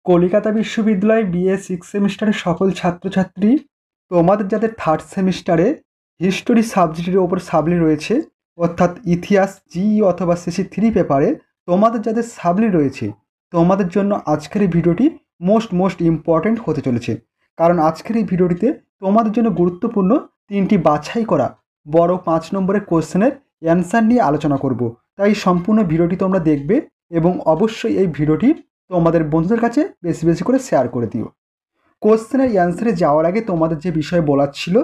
কলিকাতা বিশ্ববিদ্যালয় BA six সেমিস্টারের সকল ছাত্রছাত্রী, তোমাদের যাদের থার্ড সেমিস্টারে হিস্টোরি সাবজেক্টের ওপর সাবলি রয়েছে, অর্থাৎ ইতিহাস অথবা সিসি 3 পেপারে তোমাদের যাদের সাবলি রয়েছে, তোমাদের জন্য আজকের এই ভিডিওটি মোস্ট ইম্পর্ট্যান্ট হতে চলেছে। কারণ আজকের এই ভিডিওটিতে তোমাদের জন্য গুরুত্বপূর্ণ 3টি বাছাই করা বড় 5 নম্বরের কোশ্চেনের অ্যান্সার নিয়ে আলোচনা করব। তাই সম্পূর্ণ ভিডিওটি তোমরা দেখবে এবং অবশ্যই এই ভিডিওটি তোমাদের বন্ধুদের কাছে বেশি বেশি করে শেয়ার করে দিও। কোশ্চেনের অ্যান্সারে যাওয়ার আগে তোমাদের যে বিষয় বলার ছিল,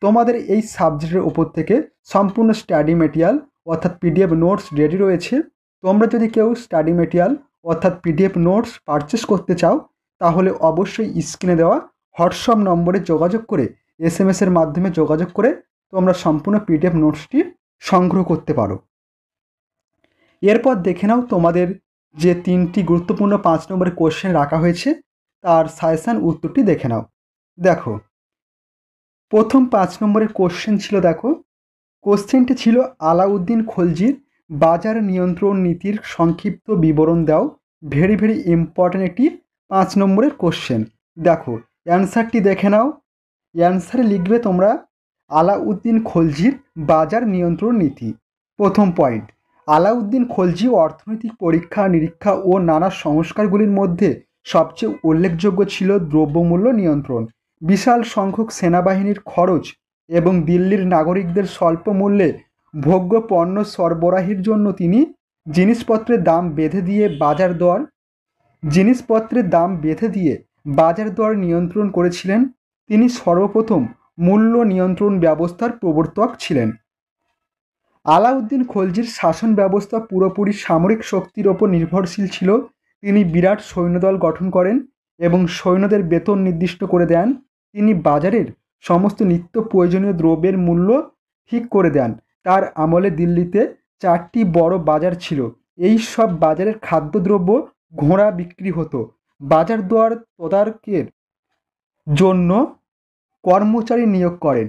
তোমাদের এই সাবজেক্টের উপর থেকে সম্পূর্ণ স্টাডি মেটেরিয়াল অর্থাৎ পিডিএফ নোটস রেডি রয়েছে। তোমরা যদি কেউ স্টাডি মেটেরিয়াল অর্থাৎ পিডিএফ নোটস পারচেস করতে চাও, তাহলে অবশ্যই স্ক্রিনে দেওয়া হোয়াটসঅ্যাপ নম্বরে যোগাযোগ করে SMS-এর মাধ্যমে যোগাযোগ করে তোমরা সম্পূর্ণ পিডিএফ নোটসটি সংগ্রহ করতে পারো। এরপর দেখে নাও তোমাদের যে 3টি গুরুত্বপূর্ণ 5 নম্বরের কোশ্চেন রাখা হয়েছে তার সাজেশান উত্তরটি দেখে নাও। দেখো, প্রথম 5 নম্বরের কোশ্চেন ছিল, দেখো কোশ্চেনটি ছিল আলাউদ্দিন খলজির বাজার নিয়ন্ত্রণ নীতির সংক্ষিপ্ত বিবরণ দাও। ভেরি ইম্পর্ট্যান্ট একটি 5 নম্বরের কোশ্চেন। দেখো অ্যান্সারটি দেখে নাও। অ্যান্সারে লিখবে তোমরা আলাউদ্দিন খলজির বাজার নিয়ন্ত্রণ নীতি। প্রথম পয়েন্ট, আলাউদ্দিন খলজি অর্থনৈতিক পরীক্ষা নিরীক্ষা ও নানা সংস্কারগুলির মধ্যে সবচেয়ে উল্লেখযোগ্য ছিল দ্রব্যমূল্য নিয়ন্ত্রণ। বিশাল সংখ্যক সেনাবাহিনীর খরচ এবং দিল্লির নাগরিকদের স্বল্প মূল্যে ভোগ্য পণ্য সরবরাহের জন্য তিনি জিনিসপত্রের দাম বেঁধে দিয়ে বাজার দর নিয়ন্ত্রণ করেছিলেন। তিনি সর্বপ্রথম মূল্য নিয়ন্ত্রণ ব্যবস্থার প্রবর্তক ছিলেন। আলাউদ্দিন খলজির শাসন ব্যবস্থা পুরোপুরি সামরিক শক্তির ওপর নির্ভরশীল ছিল। তিনি বিরাট সৈন্যদল গঠন করেন এবং সৈন্যদের বেতন নির্দিষ্ট করে দেন। তিনি বাজারের সমস্ত নিত্য প্রয়োজনীয় দ্রব্যের মূল্য ঠিক করে দেন। তার আমলে দিল্লিতে 4টি বড় বাজার ছিল। এই সব বাজারের খাদ্যদ্রব্য ঘোড়া বিক্রি হতো। বাজার দর তদারকের জন্য কর্মচারী নিয়োগ করেন।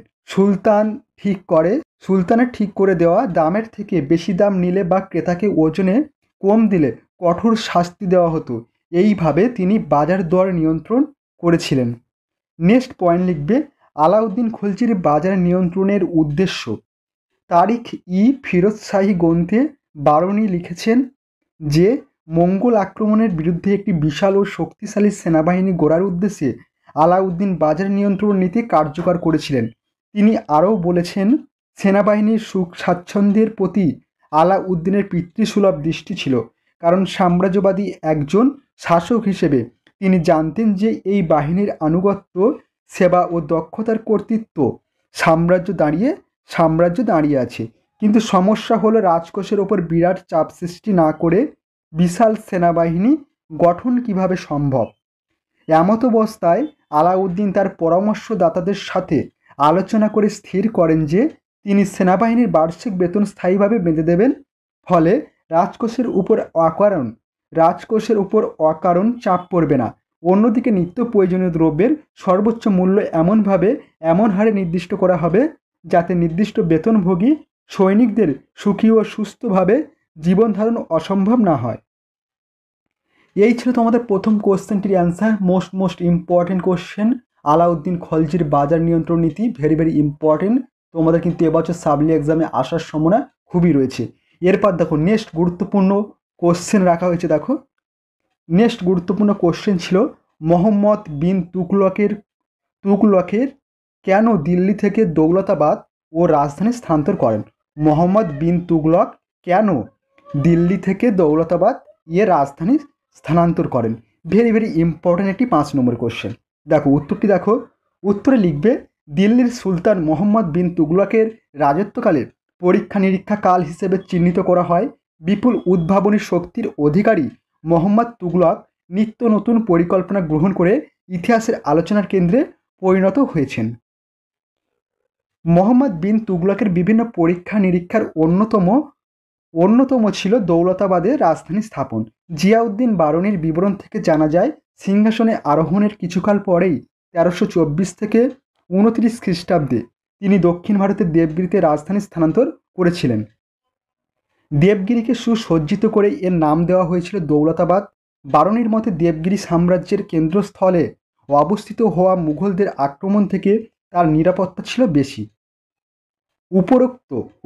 সুলতানের ঠিক করে দেওয়া দামের থেকে বেশি দাম নিলে বা ক্রেতাকে ওজনে কম দিলে কঠোর শাস্তি দেওয়া হতো। এইভাবে তিনি বাজার দর নিয়ন্ত্রণ করেছিলেন। নেক্সট পয়েন্ট লিখবে আলাউদ্দিন খলজির বাজার নিয়ন্ত্রণের উদ্দেশ্য। তারিখ ফিরোজ শাহী গ্রন্থে বারনী লিখেছেন যে মঙ্গল আক্রমণের বিরুদ্ধে একটি বিশাল ও শক্তিশালী সেনাবাহিনী গড়ার উদ্দেশ্যে আলাউদ্দিন বাজার নিয়ন্ত্রণ নীতি কার্যকর করেছিলেন। তিনি আরও বলেছেন, সেনাবাহিনীর সুখ স্বাচ্ছন্দ্যের প্রতি আলাউদ্দিনের পিতৃসুলভ দৃষ্টি ছিল, কারণ সাম্রাজ্যবাদী একজন শাসক হিসেবে তিনি জানতেন যে এই বাহিনীর আনুগত্য, সেবা ও দক্ষতার কর্তৃত্ব সাম্রাজ্য দাঁড়িয়ে আছে। কিন্তু সমস্যা হলো রাজকোষের ওপর বিরাট চাপ সৃষ্টি না করে বিশাল সেনাবাহিনী গঠন কিভাবে সম্ভব। এমত অবস্থায় আলাউদ্দিন তার পরামর্শদাতাদের সাথে আলোচনা করে স্থির করেন যে তিনি সেনাবাহিনীর বার্ষিক বেতন স্থায়ীভাবে বেঁধে দেবেন। ফলে রাজকোষের উপর অকারণ চাপ পড়বে না। অন্যদিকে নিত্য প্রয়োজনীয় দ্রব্যের সর্বোচ্চ মূল্য এমন হারে নির্দিষ্ট করা হবে যাতে নির্দিষ্ট বেতনভোগী সৈনিকদের সুখী ও সুস্থভাবে জীবন ধারণ অসম্ভব না হয়। এই ছিল তোমাদের প্রথম কোশ্চেনটির answer. Most important question, Alauddin খলজির বাজার নিয়ন্ত্রণ নীতি। Very important. তোমাদের কিন্তু এবছর সাবলি এক্সামে আসার সম্ভাবনা খুবই রয়েছে। এরপর দেখো নেক্সট গুরুত্বপূর্ণ কোশ্চেন রাখা হয়েছে। দেখো নেক্সট গুরুত্বপূর্ণ কোশ্চেন ছিল মোহাম্মদ বিন তুগলকের কেন দিল্লি থেকে দৌলতাবাদ ও রাজধানী স্থানান্তর করেন। মোহাম্মদ বিন তুগলক কেন দিল্লি থেকে দৌলতাবাদ রাজধানী স্থানান্তর করেন। ভেরি ইম্পর্টেন্ট একটি 5 নম্বর কোশ্চেন। দেখো উত্তরটি দেখো। উত্তরে লিখবে দিল্লির সুলতান মোহাম্মদ বিন তুগলকের রাজত্বকালে পরীক্ষা নিরীক্ষা কাল হিসেবে চিহ্নিত করা হয়। বিপুল উদ্ভাবনী শক্তির অধিকারী মোহাম্মদ তুগলক নিত্য নতুন পরিকল্পনা গ্রহণ করে ইতিহাসের আলোচনার কেন্দ্রে পরিণত হয়েছেন। মোহাম্মদ বিন তুগলকের বিভিন্ন পরীক্ষা নিরীক্ষার অন্যতম ছিল দৌলতাবাদের রাজধানী স্থাপন। জিয়াউদ্দিন বারনীর বিবরণ থেকে জানা যায়, সিংহাসনে আরোহণের কিছুকাল পরেই 1324 থেকে 29 খ্রিস্টাব্দে তিনি দক্ষিণ ভারতের দেবগিরিতে রাজধানী স্থানান্তর করেছিলেন। দেবগিরিকে সুসজ্জিত করে এর নাম দেওয়া হয়েছিল দৌলতাবাদ। বারুণীর মতে দেবগিরি সাম্রাজ্যের কেন্দ্রস্থলে অবস্থিত হওয়া মুঘলদের আক্রমণ থেকে তার নিরাপত্তা ছিল বেশি।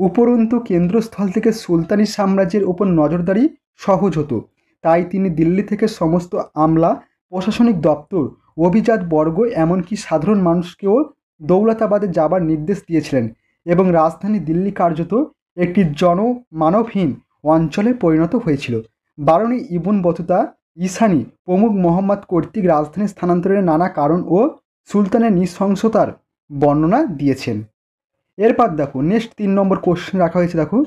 উপরন্তু কেন্দ্রস্থল থেকে সুলতানি সাম্রাজ্যের ওপর নজরদারি সহজ হতো, তাই তিনি দিল্লি থেকে সমস্ত আমলা, প্রশাসনিক দপ্তর, অভিজাত বর্গ এমনকি সাধারণ মানুষকেও দৌলতাবাদে যাবার নির্দেশ দিয়েছিলেন এবং রাজধানী দিল্লি কার্যত একটি জনমানবহীন অঞ্চলে পরিণত হয়েছিল। বারুণী ইবন বতুতা, ঈশানী প্রমুখ মোহাম্মদ কর্তৃক রাজধানী স্থানান্তরের নানা কারণ ও সুলতানের নৃশংসতার বর্ণনা দিয়েছেন। এরপর দেখো নেক্সট 3 নম্বর কোশ্চেন রাখা হয়েছে। দেখো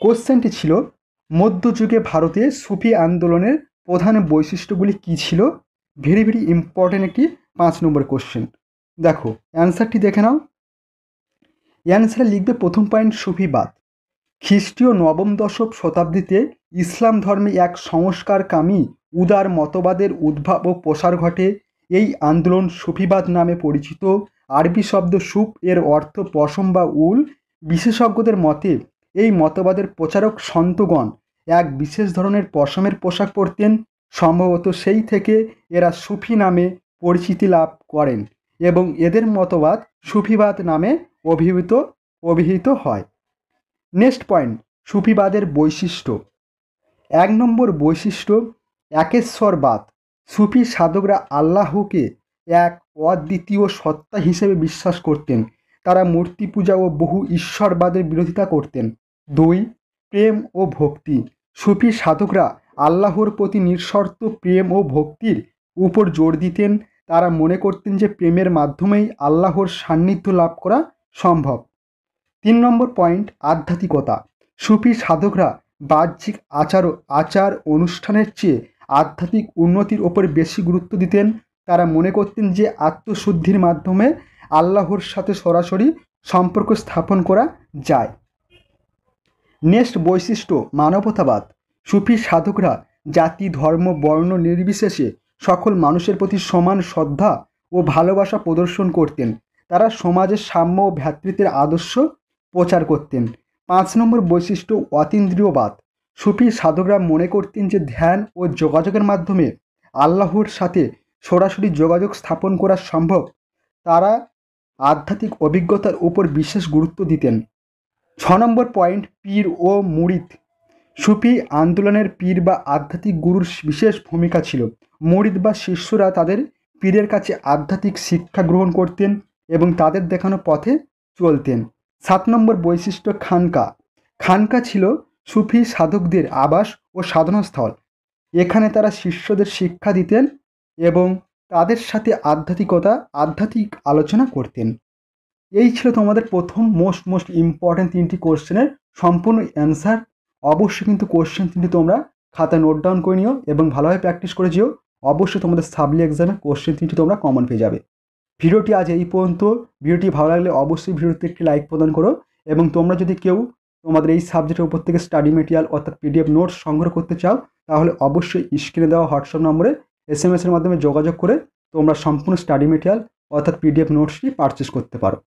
কোশ্চেনটি ছিল মধ্যযুগে ভারতে সুফি আন্দোলনের প্রধান বৈশিষ্ট্যগুলি কী ছিল। ভেরি ভেরি ইম্পর্টেন্ট একটি 5 নম্বর কোশ্চেন। দেখো অ্যান্সারটি দেখে নাও। অ্যান্সারে লিখবে প্রথম পয়েন্ট সুফিবাদ। খ্রিস্টীয় নবম দশম শতাব্দীতে ইসলাম ধর্মে এক সংস্কারকামী উদার মতবাদের উদ্ভব ও প্রসার ঘটে। এই আন্দোলন সুফিবাদ নামে পরিচিত। আরবি শব্দ সুফ এর অর্থ পশম বা উল। বিশেষজ্ঞদের মতে এই মতবাদের প্রচারক সন্তগণ এক বিশেষ ধরনের পশমের পোশাক পরতেন। সম্ভবত সেই থেকে এরা সুফি নামে পরিচিতি লাভ করেন এবং এদের মতবাদ সুফিবাদ নামে অভিহিত হয়। নেক্সট পয়েন্ট সুফিবাদের বৈশিষ্ট্য। 1 নম্বর বৈশিষ্ট্য একেশ্বরবাদ। সুফি সাধকরা আল্লাহকে এক অদ্বিতীয় সত্তা হিসেবে বিশ্বাস করতেন। তারা মূর্তি পূজা ও বহু ঈশ্বরবাদের বিরোধিতা করতেন। 2 প্রেম ও ভক্তি। সুফি সাধকরা আল্লাহর প্রতি নিঃশর্ত প্রেম ও ভক্তির উপর জোর দিতেন। তারা মনে করতেন যে প্রেমের মাধ্যমেই আল্লাহর সান্নিধ্য লাভ করা সম্ভব। 3 নম্বর পয়েন্ট আধ্যাত্মিকতা। সুফি সাধকরা বাহ্যিক আচার অনুষ্ঠানের চেয়ে আধ্যাত্মিক উন্নতির ওপর বেশি গুরুত্ব দিতেন। তারা মনে করতেন যে আত্মশুদ্ধির মাধ্যমে আল্লাহর সাথে সরাসরি সম্পর্ক স্থাপন করা যায়। নেক্সট বৈশিষ্ট্য মানবতাবাদ। সুফি সাধকরা জাতি, ধর্ম, বর্ণ নির্বিশেষে সকল মানুষের প্রতি সমান শ্রদ্ধা ও ভালোবাসা প্রদর্শন করতেন। তারা সমাজের সাম্য ও ভ্রাতৃত্বের আদর্শ প্রচার করতেন। 5 নম্বর বৈশিষ্ট্য অতীন্দ্রিয়বাদ। সুফি সাধকরা মনে করতেন যে ধ্যান ও যোগাযোগের মাধ্যমে আল্লাহর সাথে সরাসরি যোগাযোগ স্থাপন করা সম্ভব। তারা আধ্যাত্মিক অভিজ্ঞতার উপর বিশেষ গুরুত্ব দিতেন। 6 নম্বর পয়েন্ট পীর ও মুরিদ। সুফি আন্দোলনের পীর বা আধ্যাত্মিক গুরুর বিশেষ ভূমিকা ছিল। মুরিদ বা শিষ্যরা তাদের পীরের কাছে আধ্যাত্মিক শিক্ষা গ্রহণ করতেন এবং তাদের দেখানো পথে চলতেন। 7 নম্বর বৈশিষ্ট্য খানকা। খানকা ছিল সুফি সাধকদের আবাস ও সাধনাস্থল। এখানে তারা শিষ্যদের শিক্ষা দিতেন এবং তাদের সাথে আধ্যাত্মিক আলোচনা করতেন। এই ছিল তোমাদের প্রথম মোস্ট ইম্পর্ট্যান্ট 3টি কোশ্চেনের সম্পূর্ণ অ্যান্সার। অবশ্যই কিন্তু কোশ্চেন 3টি তোমরা খাতায় নোট ডাউন করে নিও এবং ভালোভাবে প্র্যাকটিস করে যেও। অবশ্যই তোমাদের সাবলি এক্সামে কোশ্চেন 3টি তোমরা কমন পেয়ে যাবে। ভিডিওটি আজ এই পর্যন্ত। ভিডিওটি ভালো লাগলে অবশ্যই ভিডিওতে একটি লাইক প্রদান করো এবং তোমরা যদি কেউ তোমাদের এই সাবজেক্টের উপর থেকে স্টাডি মেটেরিয়াল অর্থাৎ পিডিএফ নোটস সংগ্রহ করতে চাও তাহলে অবশ্যই স্ক্রিনে দেওয়া হোয়াটসঅ্যাপ নম্বরে SMS এর মাধ্যমে যোগাযোগ করে তোমরা সম্পূর্ণ স্টাডি মেটেরিয়াল অর্থাৎ পিডিএফ নোটসটি পারচেস করতে পারো।